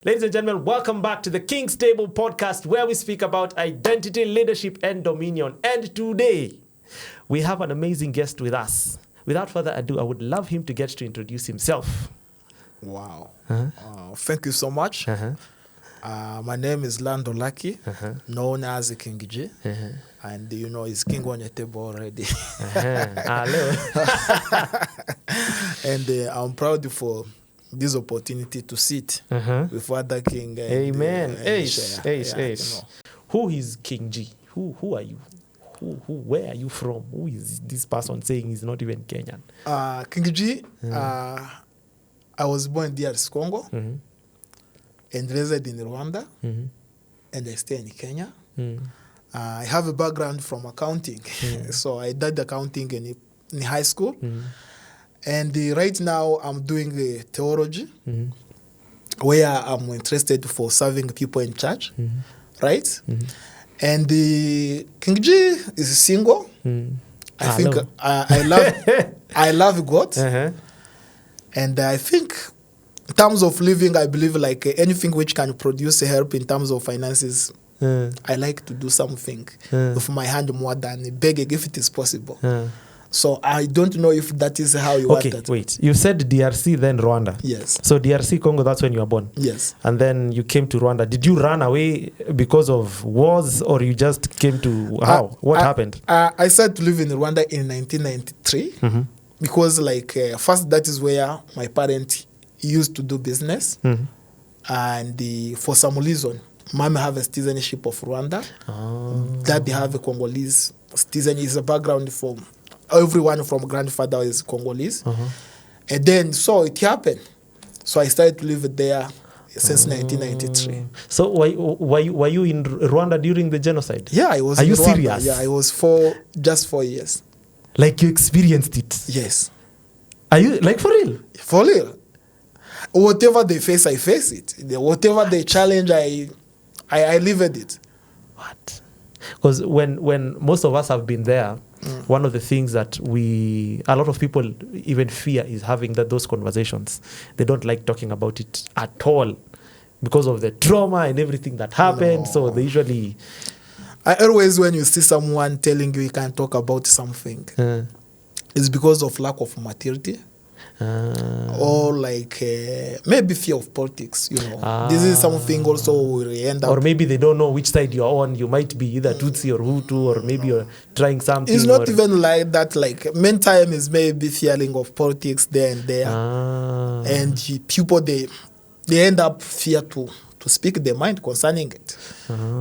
Ladies and gentlemen, welcome back to the King's Table podcast, where we speak about identity, leadership, and dominion. And today, we have an amazing guest with us. Without further ado, I would love him to get to introduce himself. Wow. Thank you so much. My name is Lando Lucky, known as King G. And you know, he's king on your table already. Hello. And I'm proud for this opportunity to sit with other king. And, Amen. and share. You know. Who is King G? Who are you? Where are you from? Who is this person saying he's not even Kenyan? King G, I was born in DRC Congo and raised in Rwanda, and I stay in Kenya. I have a background from accounting, so I did accounting in high school. And right now I'm doing theology, where I'm interested for serving people in church, right? And King G is single. I think I love God, and I think in terms of living, I believe like anything which can produce help in terms of finances. I like to do something with my hand more than begging if it is possible. So I don't know if that is how you want that. Okay, wait. You said DRC, then Rwanda. Yes. So DRC Congo, that's when you were born. Yes. And then you came to Rwanda. Did you run away because of wars, or you just came to how? What happened? I started to live in Rwanda in 1993 because like first that is where my parents used to do business, and for some reason, mom have a citizenship of Rwanda. Dad have a Congolese citizenship. Is a background from everyone from grandfather is Congolese. And then, so it happened. So I started to live there since 1993. So were you in Rwanda during the genocide? Yeah, I was. Are in you Rwanda. serious? Yeah, I was just 4 years. Like you experienced it? Yes. Are you, like, for real? For real. Whatever they face, I face it. Whatever they challenge, I live with it. What? Because when most of us have been there, one of the things that a lot of people even fear is having those conversations. They don't like talking about it at all because of the trauma and everything that happened. No. So they usually... I always, when you see someone telling you can't talk about something, it's because of lack of maturity. Or like maybe fear of politics, you know. This is something also we end up. Or maybe they don't know which side you're on. You might be either Tutsi or Hutu, or maybe you're trying something. It's not even like that. Like main time is maybe fearing of politics there and there, and people they end up fear to speak their mind concerning it.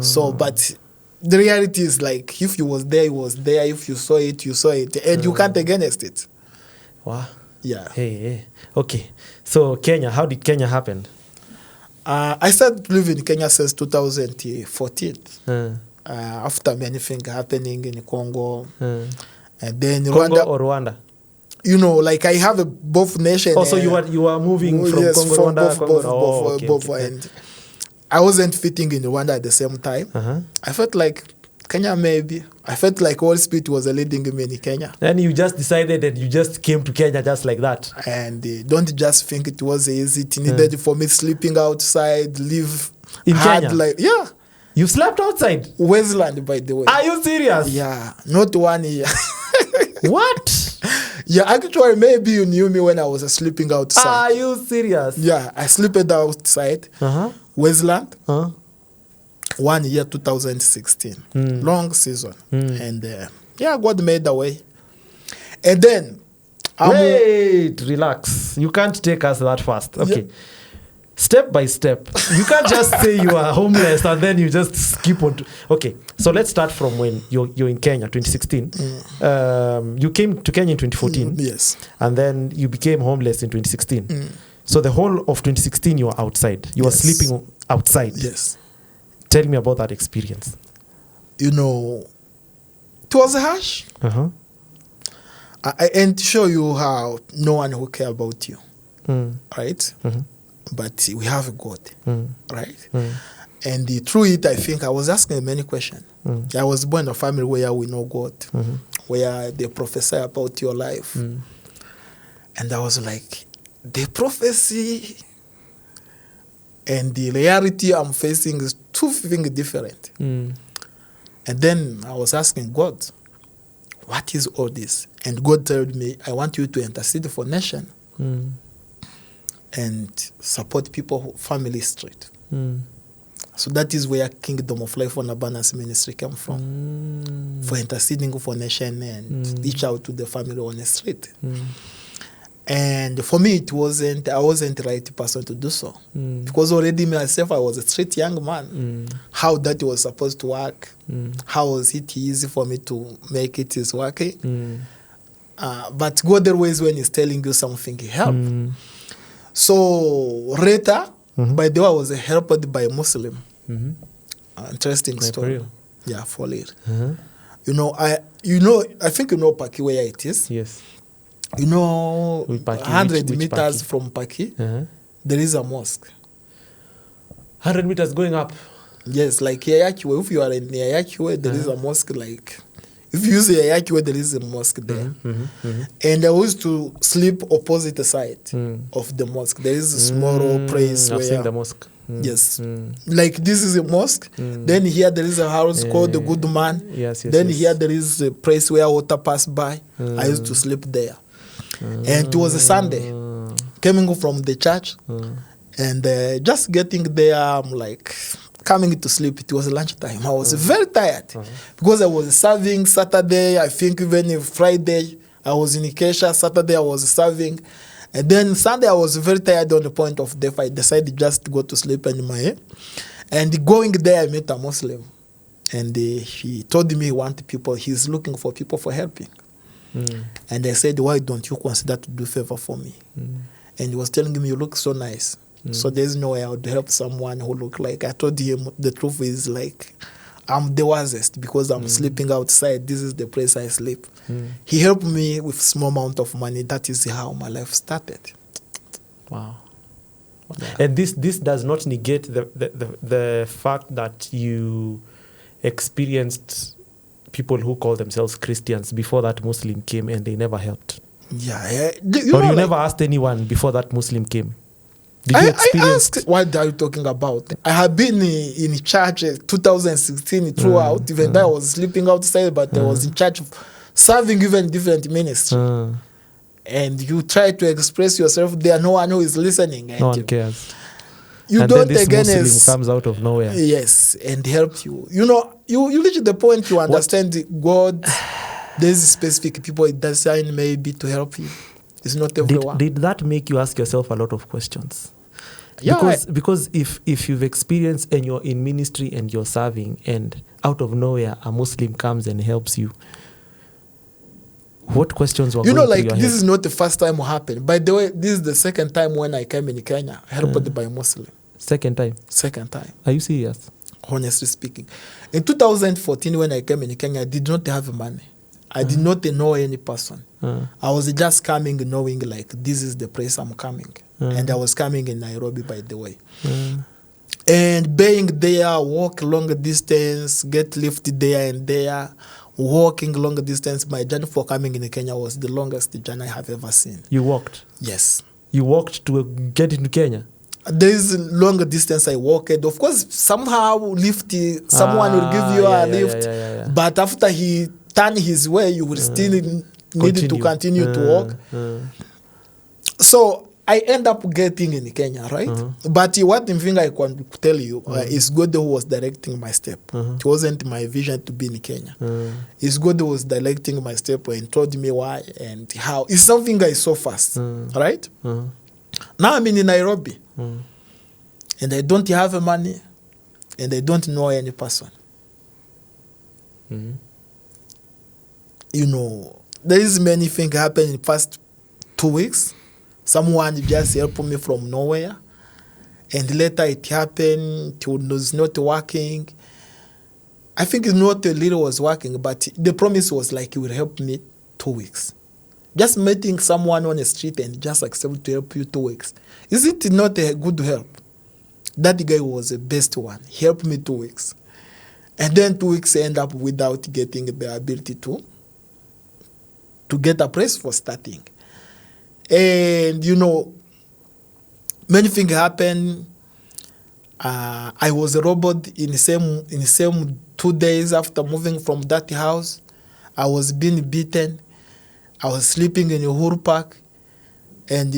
So, but the reality is like if you was there, you was there. If you saw it, you saw it, and you can't against it. Wow. Yeah. Hey. Okay. So Kenya, how did Kenya happen? I started to live in Kenya since 2014. After many things happening in Congo, and then Congo Rwanda or Rwanda? You know, like I have both nations. Also, you were moving from yes, Congo, from Rwanda. both. And I wasn't fitting in Rwanda at the same time. I felt like Kenya maybe. I felt like Holy Spirit was leading me in Kenya. Then you just decided that you just came to Kenya just like that. And don't just think it was easy. It needed for me sleeping outside, live in hard Kenya. Like You slept outside? Westland, by the way. Are you serious? Yeah, not 1 year. What? Yeah, actually, maybe you knew me when I was sleeping outside. Are you serious? Yeah, I slept outside. Westland. 1 year, 2016. Long season. And God made the way. And then... Wait, relax. You can't take us that fast. Okay. Yeah. Step by step. You can't just say you are homeless and then you just skip on. Okay, so let's start from when you're in Kenya, 2016. You came to Kenya in 2014. Yes. And then you became homeless in 2016. So the whole of 2016, you were outside. You were sleeping outside. Yes. Tell me about that experience. You know, it was harsh. And to show you how no one will care about you. Right? But we have a God. Right? And through it, I think I was asking many questions. I was born in a family where we know God, where they prophesy about your life. And I was like, the prophecy... And the reality I'm facing is two things different. Mm. And then I was asking God, what is all this? And God told me, I want you to intercede for nation and support people, family street. So that is where Kingdom of Life on Abundance Ministry came from, for interceding for nation and reach out to the family on the street. And for me, I wasn't the right person to do so. Because already myself, I was a street young man. How that was supposed to work, how was it easy for me to make it is working. But God always, when he's telling you something, he helps. So later, by the way, I was helped by a Muslim. Interesting story. Real. Yeah, for it. I think you know Paki where it is. Yes. 100 which meters Paki? from Paki, there is a mosque. 100 meters going up. Yes, like Yayakiwe. If you are in Yayakiwe, there is a mosque. Like, if you use Yayakiwe, there is a mosque there. And I used to sleep opposite side of the mosque. There is a small place I've where... seen the mosque. Yes. Like this is a mosque. Then here there is a house called the Good Man. Yes, then here there is a place where water pass by. I used to sleep there. And it was a Sunday. Coming from the church. And just getting there, I'm like coming to sleep. It was lunchtime. I was very tired. Because I was serving Saturday. I think even Friday I was in Ikesha. Saturday I was serving. And then Sunday, I was very tired on the point of death. I decided just to go to sleep anyway. And going there, I met a Muslim. And he told me he's looking for people for helping. And I said, why don't you consider to do favor for me? And he was telling me, you look so nice. So there's no way I would help someone who look like... I told him the truth is like, I'm the worst because I'm sleeping outside. This is the place I sleep. He helped me with small amount of money. That is how my life started. Wow. And this does not negate the fact that you experienced people who call themselves Christians before that Muslim came and they never helped. Yeah. You never asked anyone before that Muslim came. Did you I experience... asked, what are you talking about? I have been in church 2016 throughout, even though I was sleeping outside, but I was in church serving even different ministry. And you try to express yourself there, no one who is listening. No one cares. You and don't then this again Muslim comes out of nowhere. Yes, and help you. You reach the point you understand God. There's specific people it designed maybe to help you. It's not everyone. Did that make you ask yourself a lot of questions? Yeah, because if you've experienced and you're in ministry and you're serving and out of nowhere a Muslim comes and helps you, what questions were going through your head? This is not the first time it happened. By the way, this is the second time when I came in Kenya, helped by a Muslim. Second time? Second time. Are you serious? Honestly speaking. In 2014, when I came in Kenya, I did not have money. I did not know any person. I was just coming knowing like this is the place I'm coming. And I was coming in Nairobi, by the way. And being there, walk long distance, get lifted there and there, walking long distance. My journey for coming in Kenya was the longest journey I have ever seen. You walked? Yes. You walked to get into Kenya? There is long distance I walked. Of course, somehow someone will give you a lift. Yeah. But after he turned his way, you will still need to continue to walk. So I end up getting in Kenya, right? But one thing I can tell you is God who was directing my step. It wasn't my vision to be in Kenya. It's God who was directing my step and told me why and how. It's something I saw first, right? Now I'm in Nairobi. And I don't have money. And I don't know any person. There is many things happen in the past 2 weeks. Someone just helped me from nowhere. And later it happened. It was not working. I think it's not a little was working, but the promise was like it will help me 2 weeks. Just meeting someone on the street and just accept to help you 2 weeks. Is it not a good help? That guy was the best one. He helped me 2 weeks. And then 2 weeks end up without getting the ability to get a place for starting. And, many things happen. I was robbed in the same 2 days after moving from that house. I was being beaten. I was sleeping in a whole park. And,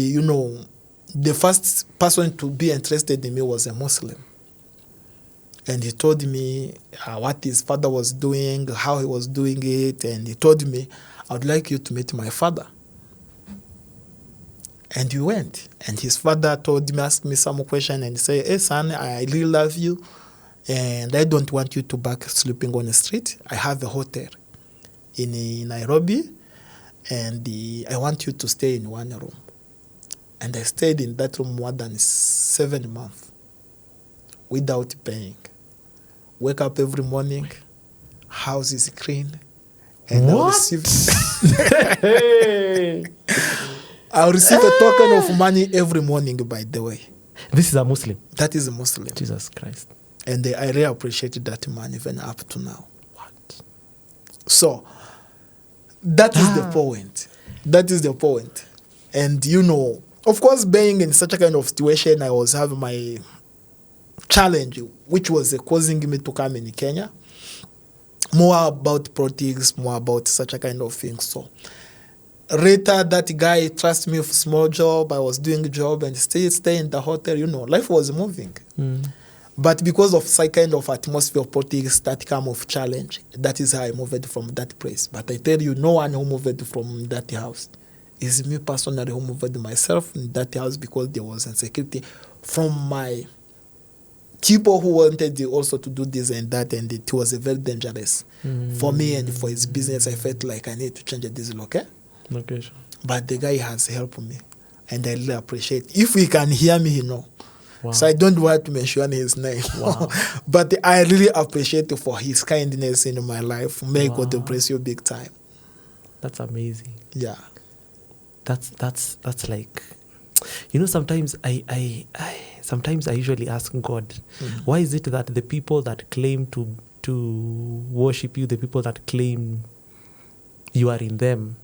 the first person to be interested in me was a Muslim. And he told me what his father was doing, how he was doing it. And he told me, I would like you to meet my father. And we went. And his father asked me some question and said, hey, son, I really love you. And I don't want you to back sleeping on the street. I have a hotel in Nairobi. And I want you to stay in one room. And I stayed in that room more than 7 months without paying. Wake up every morning, house is clean. And I'll receive a token of money every morning, by the way. This is a Muslim? That is a Muslim. Jesus Christ. And I really appreciated that man even up to now. What? So, that is the point. That is the point. And, of course, being in such a kind of situation, I was having my challenge, which was causing me to come in Kenya. More about politics, more about such a kind of thing. So, later, that guy trusted me for small job. I was doing a job and stay in the hotel. Life was moving. But because of such kind of atmosphere of politics, that kind of challenge, that is how I moved from that place. But I tell you, no one who moved from that house. It's me personally who moved myself in that house because there was insecurity from my people who wanted also to do this and that, and it was very dangerous for me and for his business. I felt like I need to change this location. But the guy has helped me, and I really appreciate it. If he can hear me, Wow. So I don't want to mention his name. Wow. But I really appreciate it for his kindness in my life. May God bless you big time. That's amazing. Yeah. That's like, sometimes I usually ask God, why is it that the people that claim to worship you, the people that claim you are in them,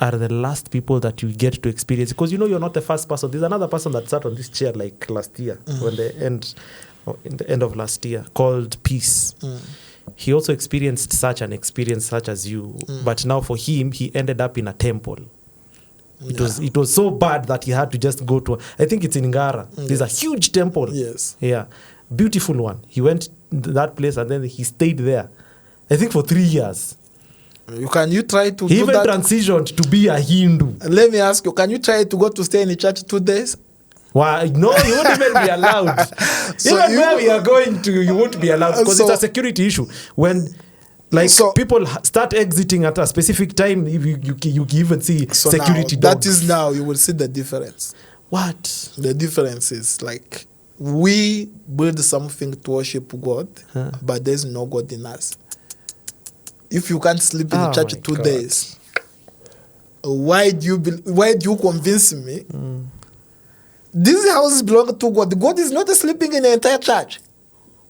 are the last people that you get to experience? Because you're not the first person. There's another person that sat on this chair like last year, in the end of last year, called Peace. He also experienced such an experience such as you, but now for him, he ended up in a temple. It was so bad that he had to just go to, I think it's in Ngara. There's a huge temple. Yes. Yeah. Beautiful one. He went to that place and then he stayed there, I think for 3 years. Can you try to He do even that? transitioned to be a Hindu. Let me ask you, can you try to go to stay in the church 2 days? Why? No, you won't even be allowed. So even where we are going to, you won't be allowed because it's a security issue. When people start exiting at a specific time, you even see security now, dogs. That is now, you will see the difference. What? The difference is like we build something to worship God, but there's no God in us. If you can't sleep in the church 2 days, why do you convince me? These houses belong to God. God is not sleeping in the entire church.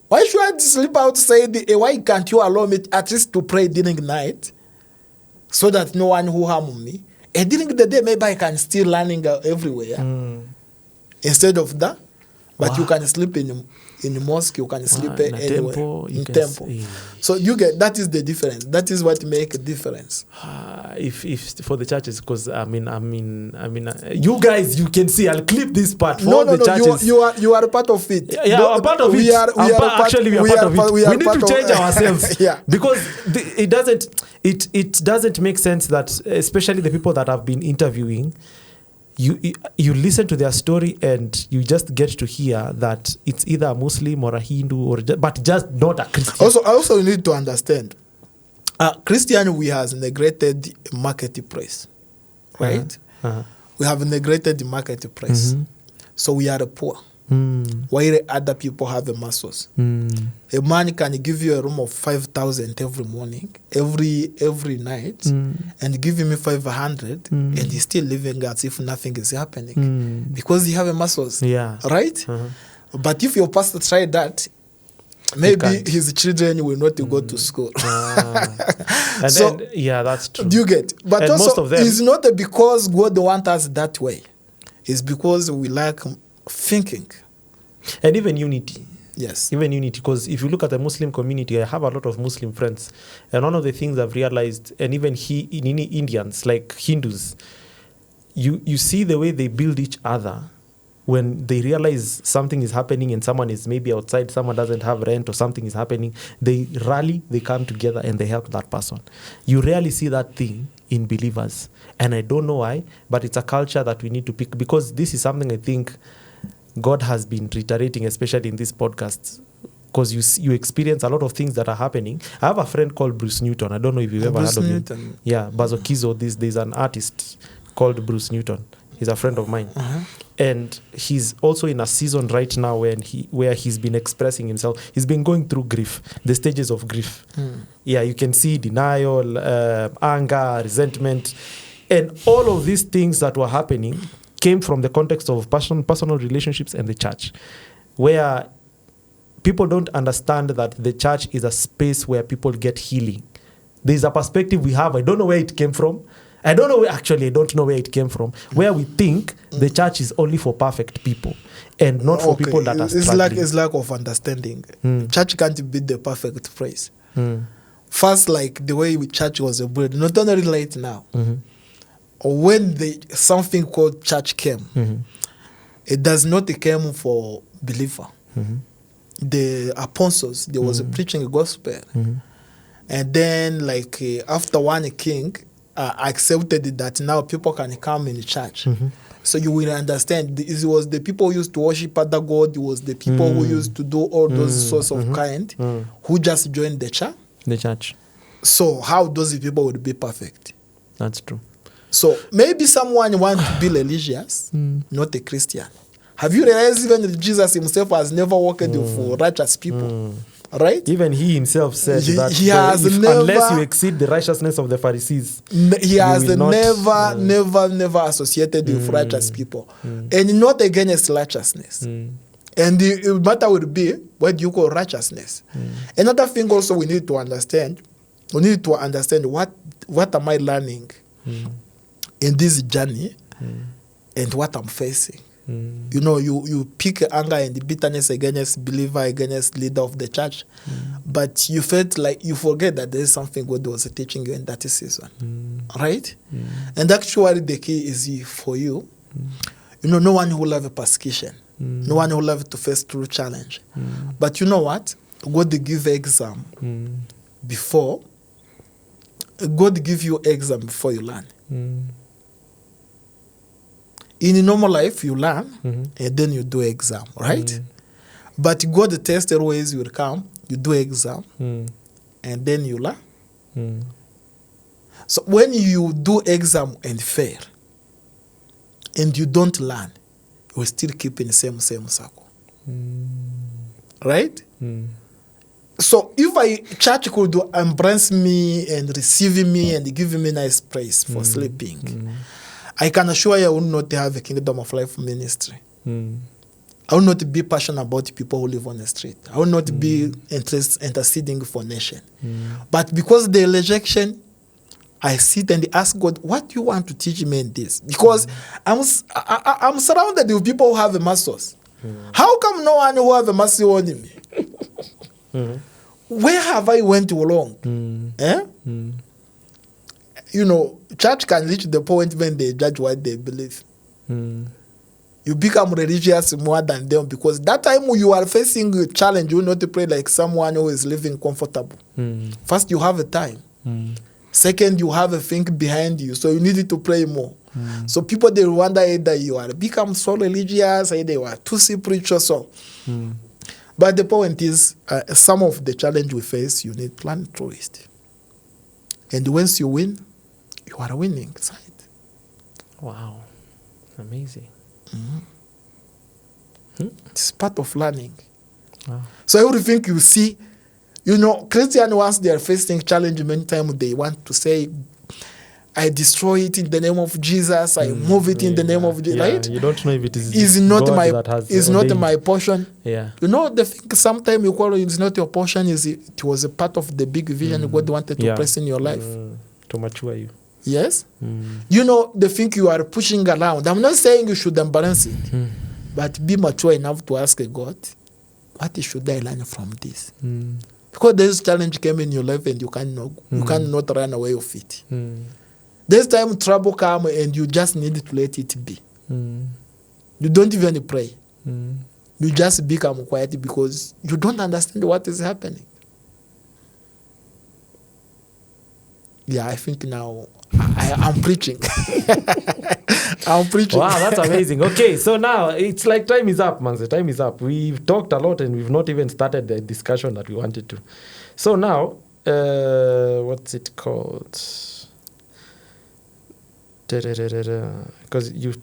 Why should I sleep outside? Why can't you allow me at least to pray during the night so that no one will harm me? And during the day, maybe I can still learning everywhere instead of that. But you can sleep in the mosque, you can sleep anywhere. In temple. So you get, that is the difference. That is what make a difference. If for the churches, because I mean, you guys, you can see. I'll clip this part. The churches, you are a part of it. Yeah, a part of it. We are part of it. We need to change ourselves. Yeah. Because it doesn't make sense that, especially the people that have been interviewing, you listen to their story and you just get to hear that it's either a Muslim or a Hindu but just not a Christian. Also, you need to understand, Christian, we have neglected marketplace, right? We have neglected the marketplace, so we are poor. While other people have the muscles. A man can give you a room of 5,000 every morning, every night, and give him 500, and he's still living as if nothing is happening because he have a muscles. Yeah. Right? But if your pastor tried that, maybe his children will not go to school. And so, then, yeah, that's true. Do you get? But and also, most of them, it's not because God wants us that way. It's because we lack thinking. And even unity. Yes. Even unity, because if you look at the Muslim community, I have a lot of Muslim friends, and one of the things I've realized, and even in Indians, like Hindus, you see the way they build each other when they realize something is happening and someone is maybe outside, someone doesn't have rent or something is happening, they rally, they come together and they help that person. You rarely see that thing in believers. And I don't know why, but it's a culture that we need to pick, because this is something I think God has been reiterating, especially in this podcast, because you experience a lot of things that are happening. I have a friend called Bruce Newton. I don't know if you've ever heard of him. Yeah, Bazokizo. There's an artist called Bruce Newton. He's a friend of mine. And he's also in a season right now where he's been expressing himself. He's been going through grief, the stages of grief. Yeah, you can see denial, anger, resentment. And all of these things that were happening came from the context of personal relationships and the church, where people don't understand that the church is a space where people get healing. There's a perspective we have. I don't know where it came from. I don't know where it came from, where we think the church is only for perfect people and not for people that are struggling. It's lack of understanding. Church can't be the perfect place. First, like the way church was built, not only right now, when something called church came, it does not come for believer. The apostles, they was preaching the gospel. And then like after one king accepted that now people can come in the church. So you will understand, it was the people who used to worship other God, it was the people who used to do all those sorts of kind, who just joined the church. The church. So how those people would be perfect? That's true. So maybe someone wants to be religious, not a Christian. Have you realized even Jesus himself has never worked for righteous people? Right? Even he himself said that unless you exceed the righteousness of the Pharisees, he has never associated with righteous people. And not against righteousness. And the matter would be, what do you call righteousness? Another thing also we need to understand what am I learning in this journey and what I'm facing. You know, you pick anger and bitterness against believer, against leader of the church, but you felt like you forget that there is something God was teaching you in that season, right? And actually the key is for you. You know, no one will have a persecution. No one will have to face true challenge. But you know what? God give exam before. God give you exam before you learn. In a normal life, you learn and then you do exam, right? But God test always will come, you do exam and then you learn. So when you do exam and fail and you don't learn, you will still keep in the same circle. Right? So if church could embrace me and receive me and give me nice praise for sleeping, I can assure you I will not have a Kingdom of Life ministry. I will not be passionate about people who live on the street. I will not be interceding for nation. But because the rejection, I sit and ask God, what do you want to teach me in this? Because I'm surrounded with people who have the muscles. How come no one who have a muscle on me? Where have I went wrong? You know, church can reach the point when they judge what they believe. You become religious more than them, because that time you are facing a challenge, you will not pray like someone who is living comfortable. First, you have a time. Second, you have a thing behind you, so you need to pray more. So people, they wonder either you are become so religious, either you are too spiritual. So. But the point is, some of the challenge we face, you need plan through it. And once you win, you are winning side. Wow. Amazing. It's part of learning. Wow. So everything you see, you know, Christians, once they are facing challenge, many times they want to say, I destroy it in the name of Jesus, I move it in the name of Jesus, right? You don't know if it is not my portion. Yeah. You know, the thing sometimes you call it's not your portion, it was a part of the big vision God wanted to press in your life. To mature you. Yes? You know, the thing you are pushing around, I'm not saying you should embrace it, but be mature enough to ask God, what should I learn from this? Because this challenge came in your life and you cannot run away of it. This time trouble come and you just need to let it be. You don't even pray. You just become quiet because you don't understand what is happening. Yeah, I think now I'm preaching. I'm preaching. Wow, that's amazing. Okay, so now it's like time is up, man. The time is up. We've talked a lot and we've not even started the discussion that we wanted to. So now, what's it called? Because you've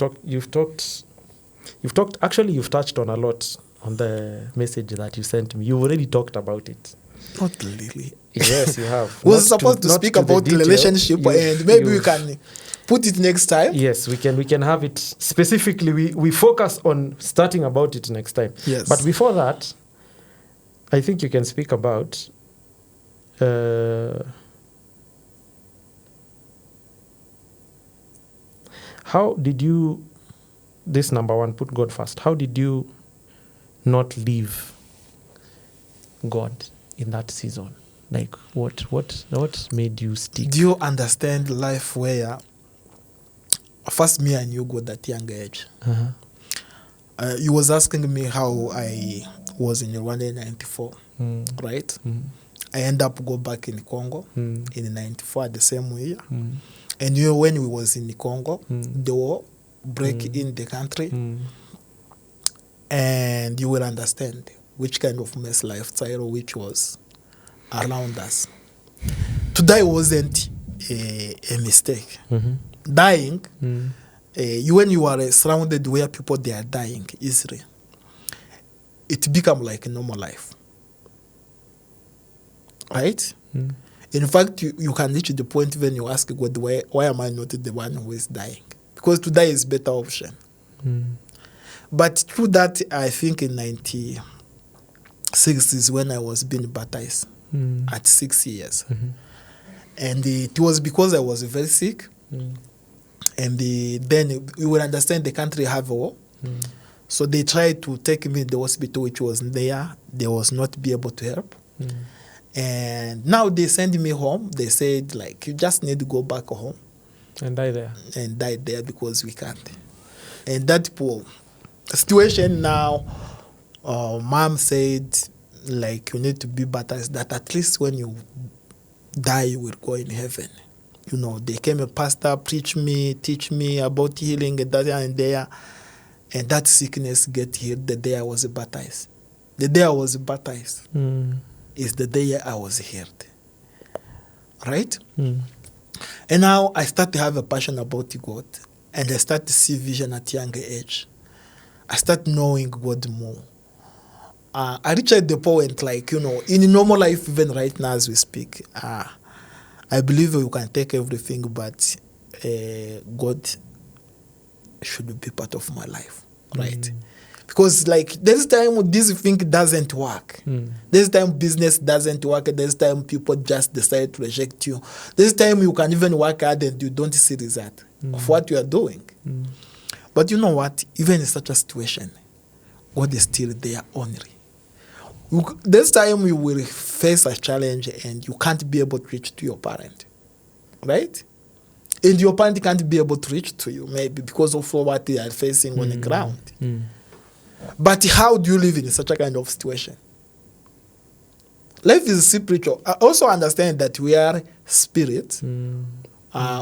touched on a lot on the message that you sent me. You've already talked about it. Not really. Yes, you have. We were supposed to speak about the relationship, and maybe we can put it next time. Yes, we can have it specifically. We focus on starting about it next time. Yes. But before that, I think you can speak about how did you, this number one, put God first. How did you not leave God in that season? Like what made you stick? Do you understand life where first me I knew God at young age? You was asking me how I was in Rwanda in 94, right? I end up go back in Congo in 94 the same year. And you know, when we was in Congo, the war break in the country, and you will understand which kind of mess lifestyle which was around us. To die wasn't a mistake. Dying, when you are surrounded where people they are dying easily, it become like a normal life, right? In fact, you can reach the point when you ask God, why am I not the one who is dying? Because to die is better option. But through that, I think in 96 is when I was being baptized at 6 years. And it was because I was very sick. And then you will understand the country have a war. So they tried to take me in the hospital, which was there. They was not be able to help. And now they send me home. They said, like, you just need to go back home. And die there. And die there because we can't. And that poor situation now, mom said, like, you need to be baptized, that at least when you die, you will go in heaven. You know, they came a pastor, teach me about healing and that and there. And that sickness get healed the day I was baptized. The day I was baptized is the day I was healed. Right? And now I start to have a passion about God. And I start to see vision at younger age. I start knowing God more. I reached the point, like, you know, in normal life, even right now as we speak, I believe you can take everything, but God should be part of my life, right? Because, like, there's time this thing doesn't work. There's time business doesn't work. There's time people just decide to reject you. There's time you can even work hard and you don't see the result of what you are doing. But you know what? Even in such a situation, God is still there only. This time you will face a challenge and you can't be able to reach to your parent, right? And your parent can't be able to reach to you, maybe because of what they are facing on the ground. But how do you live in such a kind of situation? Life is spiritual. I also understand that we are spirits,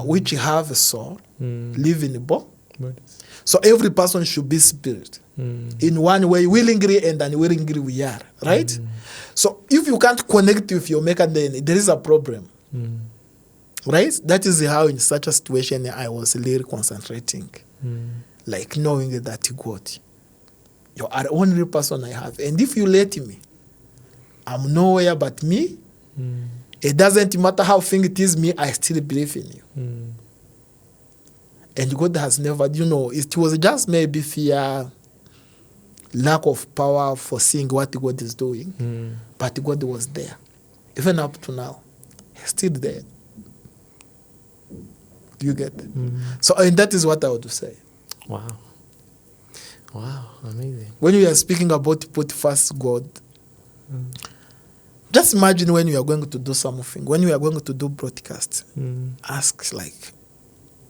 which have a soul, live in a body. So every person should be spirit. In one way, willingly and unwillingly we are, right? So if you can't connect with your maker, then there is a problem. Right? That is how in such a situation I was really concentrating. Like knowing that God, you are the only person I have. And if you let me, I'm nowhere but me. It doesn't matter how thing it is me, I still believe in you. And God has never, you know, it was just maybe fear, lack of power for seeing what God is doing. But God was there. Even up to now, He's still there. Do you get it? So, and that is what I would say. Wow. Wow, amazing. When we are speaking about put first God, just imagine when you are going to do something, when you are going to do broadcast, ask like,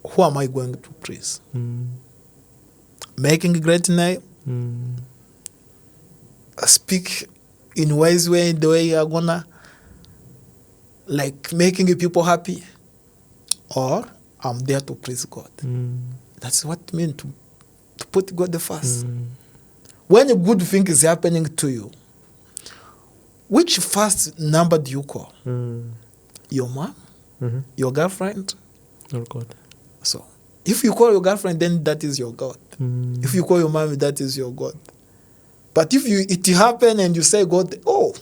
who am I going to praise? Making a great name, speak in wise way, the way you are gonna like making people happy, or I'm there to praise God. That's what it means to put God the first. When a good thing is happening to you, which first number do you call? Your mom? Your girlfriend? Oh God. So if you call your girlfriend, then that is your God. If you call your mom, that is your God. But if it happen and you say, God, oh,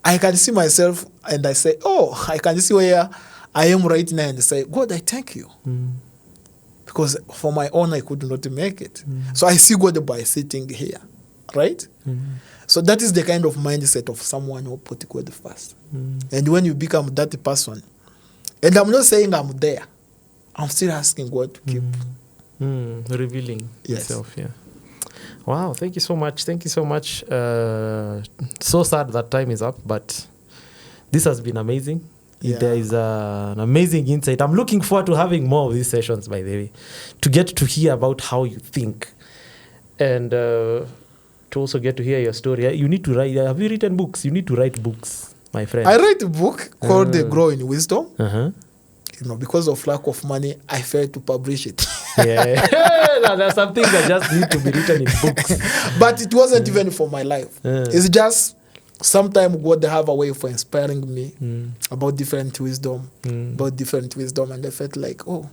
I can see myself, and I say, oh, I can see where I am right now, and say, God, I thank you. Because for my own, I could not make it. So I see God by sitting here, right? So that is the kind of mindset of someone who put God first. And when you become that person, and I'm not saying I'm there, I'm still asking God to keep revealing yourself. Yeah. Wow, thank you so much. Thank you so much. So sad that time is up, but this has been amazing. Yeah. There is an amazing insight. I'm looking forward to having more of these sessions, by the way, to get to hear about how you think and to also get to hear your story. You need to write. Have you written books? You need to write books, my friend. I write a book called The Grow in Wisdom. Uh-huh. Because of lack of money, I failed to publish it. Yeah. There's some things that just need to be written in books. But it wasn't even for my life. It's just sometimes God have a way for inspiring me about different wisdom, and I felt like, oh,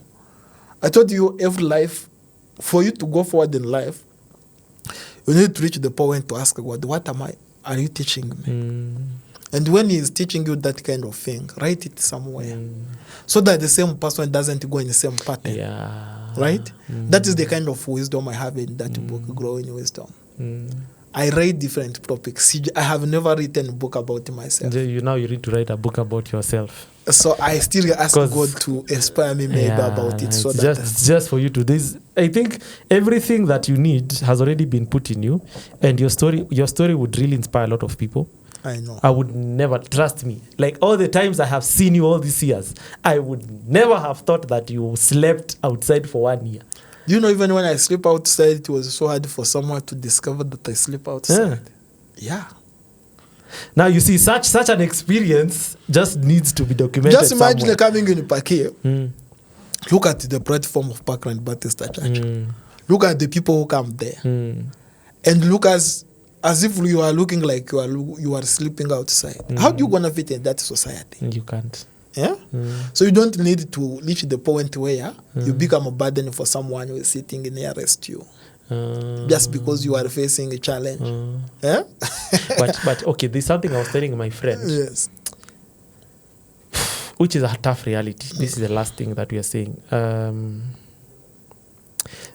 I told you every life, for you to go forward in life, you need to reach the point to ask God, what are you teaching me? And when He is teaching you that kind of thing, write it somewhere, so that the same person doesn't go in the same pattern. Yeah. Right? That is the kind of wisdom I have in that book, Grow in Wisdom. I write different topics. I have never written a book about myself. Now you need to write a book about yourself. So I still ask God to inspire me maybe about it. So just for you to this. I think everything that you need has already been put in you, and your story would really inspire a lot of people. I know. I would never, trust me, like all the times I have seen you all these years, I would never have thought that you slept outside for 1 year. You know, even when I sleep outside, it was so hard for someone to discover that I sleep outside. Yeah. Now you see, such an experience just needs to be documented. Just imagine somewhere. coming in Pakistan. Look at the platform of Parkland Baptist Church. Look at the people who come there, and look as if you are looking like you are sleeping outside. How do you gonna fit in that society? You can't. Yeah. So you don't need to reach the point where you become a burden for someone who is sitting nearest you, just because you are facing a challenge. Yeah. but okay, there's something I was telling my friend. Yes. Which is a tough reality. This is the last thing that we are saying.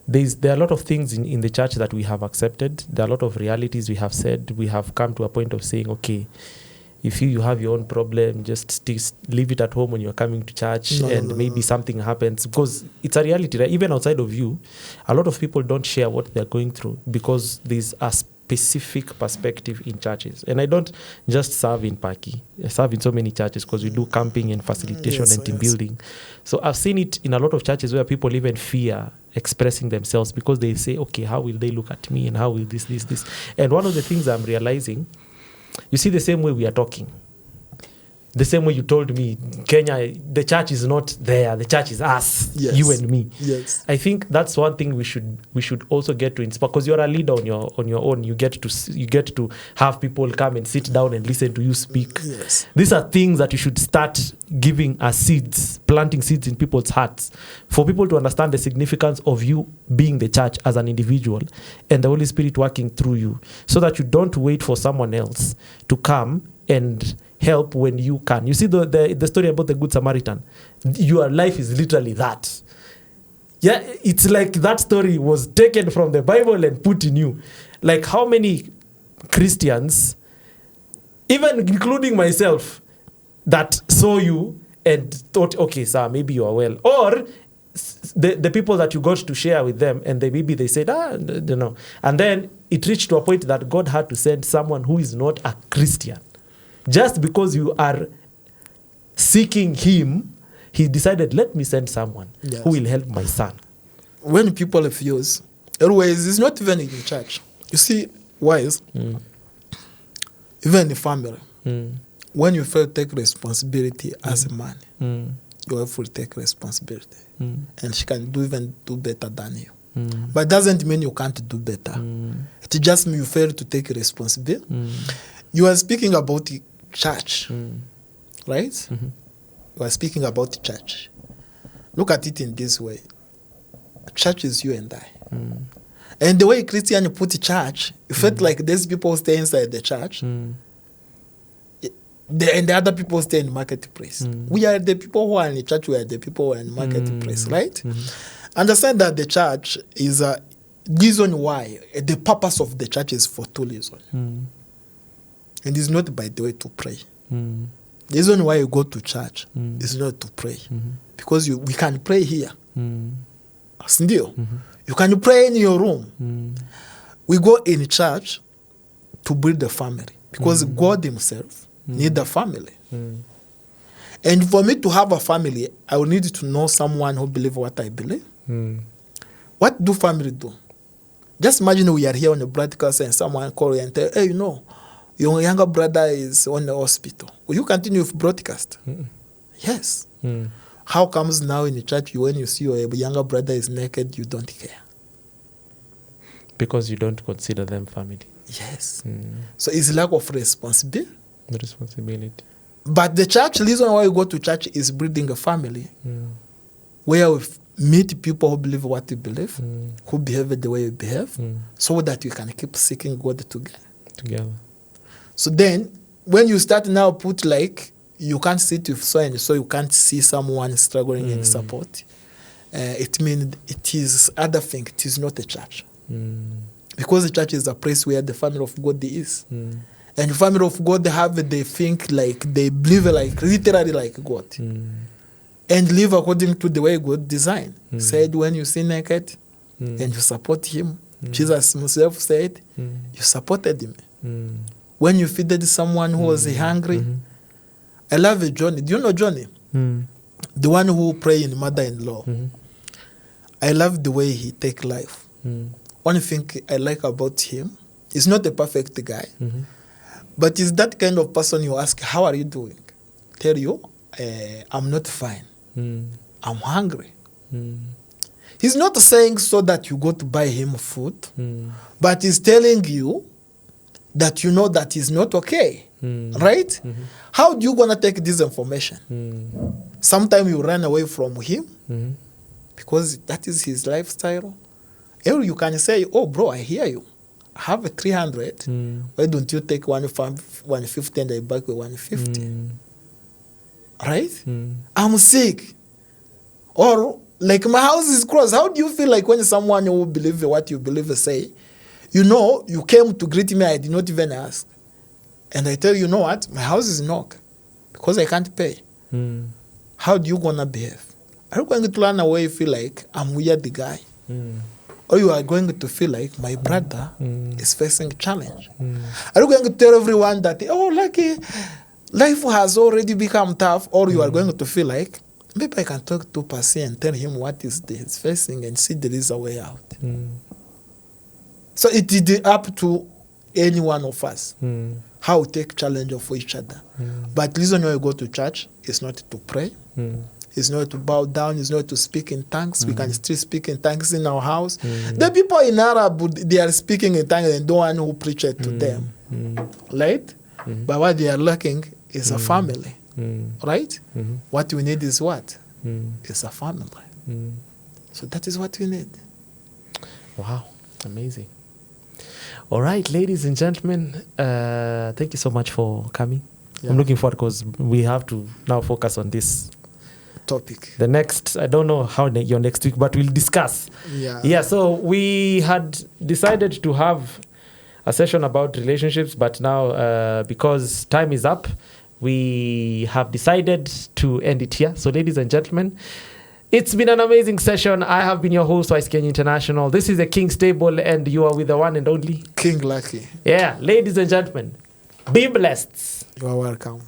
There are a lot of things in the church that we have accepted. There are a lot of realities we have said. We have come to a point of saying, okay, if you have your own problem, just leave it at home when you're coming to church, maybe something happens. Because it's a reality, right? Even outside of you, a lot of people don't share what they're going through because there's a specific perspective in churches. And I don't just serve in Paki. I serve in so many churches because we do camping and facilitation and team building. So I've seen it in a lot of churches where people even fear expressing themselves because they say, okay, how will they look at me and how will this. And one of the things I'm realizing, you see, the same way we are talking, the same way you told me, Kenya, the church is not there, the church is us, you and me. Yes. I think that's one thing we should also get to inspire, because you're a leader on your own. You get to have people come and sit down and listen to you speak. Yes. These are things that you should start giving as seeds, planting seeds in people's hearts, for people to understand the significance of you being the church as an individual and the Holy Spirit working through you, so that you don't wait for someone else to come and help when you can. You see the story about the Good Samaritan. Your life is literally that. Yeah, it's like that story was taken from the Bible and put in you. Like how many Christians, even including myself, that saw you and thought, okay, sir, maybe you are well. Or the people that you got to share with them, and maybe they said, and then it reached to a point that God had to send someone who is not a Christian. Just because you are seeking him, he decided, let me send someone who will help my son. When people refuse, always, it's not even in church. You see, wise, even in family, when you fail to take responsibility as a man, your wife will take responsibility. And she can do better than you. But it doesn't mean you can't do better. It just means you fail to take responsibility. You are speaking about the church, right? You are speaking about the church. Look at it in this way. Church is you and I. And the way Christian put the church, it felt like these people stay inside the church, and the other people stay in the marketplace. We are the people who are in the church, we are the people who are in the marketplace, right? Understand that the church is a reason why, the purpose of the church is for two reasons. And it's not by the way to pray. The reason why you go to church is not to pray. Because we can pray here. Still, you can pray in your room. We go in church to build a family. Because God himself needs a family. And for me to have a family, I will need to know someone who believes what I believe. What do family do? Just imagine we are here on the broadcast and someone call you and tell, hey, your younger brother is on the hospital. Will you continue with broadcast? Yes. How comes now in the church, when you see your younger brother is naked, you don't care? Because you don't consider them family. Yes. So it's lack of responsibility. But the church, the reason why you go to church is building a family where we meet people who believe what you believe, who behave the way you behave, so that you can keep seeking God together. So then, when you start now put like, you can't sit with so and so, you can't see someone struggling and support, it means it is other thing, it is not a church. Because the church is a place where the family of God is. And the family of God they think like, they believe like, literally like God. And live according to the way God designed. Said when you see naked and you support him, Jesus himself said, you supported him. When you feeded someone who was hungry, I love Johnny. Do you know Johnny? The one who pray in mother-in-law. I love the way he take life. One thing I like about him, he's not a perfect guy, but he's that kind of person you ask, how are you doing? Tell you, I'm not fine. I'm hungry. He's not saying so that you go to buy him food, but he's telling you that you know that he's not okay. Right? How do you gonna take this information? Sometimes you run away from him because that is his lifestyle. Or you can say, oh bro, I hear you. I have a 300. Why don't you take 150 and I back with 150? Right? I'm sick. Or like my house is crossed. How do you feel like when someone who believes what you believe say, you came to greet me, I did not even ask. And I tell you, know what? My house is knocked because I can't pay. How do you gonna behave? Are you going to run away feel like I'm weird the guy? Or you are going to feel like my brother is facing a challenge? Are you going to tell everyone that, lucky, life has already become tough? Or you are going to feel like, maybe I can talk to Pasi and tell him what he's facing and see there is a way out. So it is up to any one of us how to take challenge for each other. But the reason why we go to church is not to pray. It's not to bow down. It's not to speak in tongues. We can still speak in tongues in our house. The people in Arab, they are speaking in tongues and don't want who preach it to them. Right? But what they are lacking is a family. Right? What we need is what? It's a family. So that is what we need. Wow. Amazing. All right, ladies and gentlemen, thank you so much for coming. I'm looking forward because we have to now focus on this topic. The next, I don't know how your next week, but we'll discuss. Yeah, so we had decided to have a session about relationships, but now because time is up, we have decided to end it here. So ladies and gentlemen, It's been an amazing session. I have been your host, Wise Kenya International. This is the King's Table, and you are with the one and only King Lucky. Yeah, ladies and gentlemen, be blessed. You are welcome.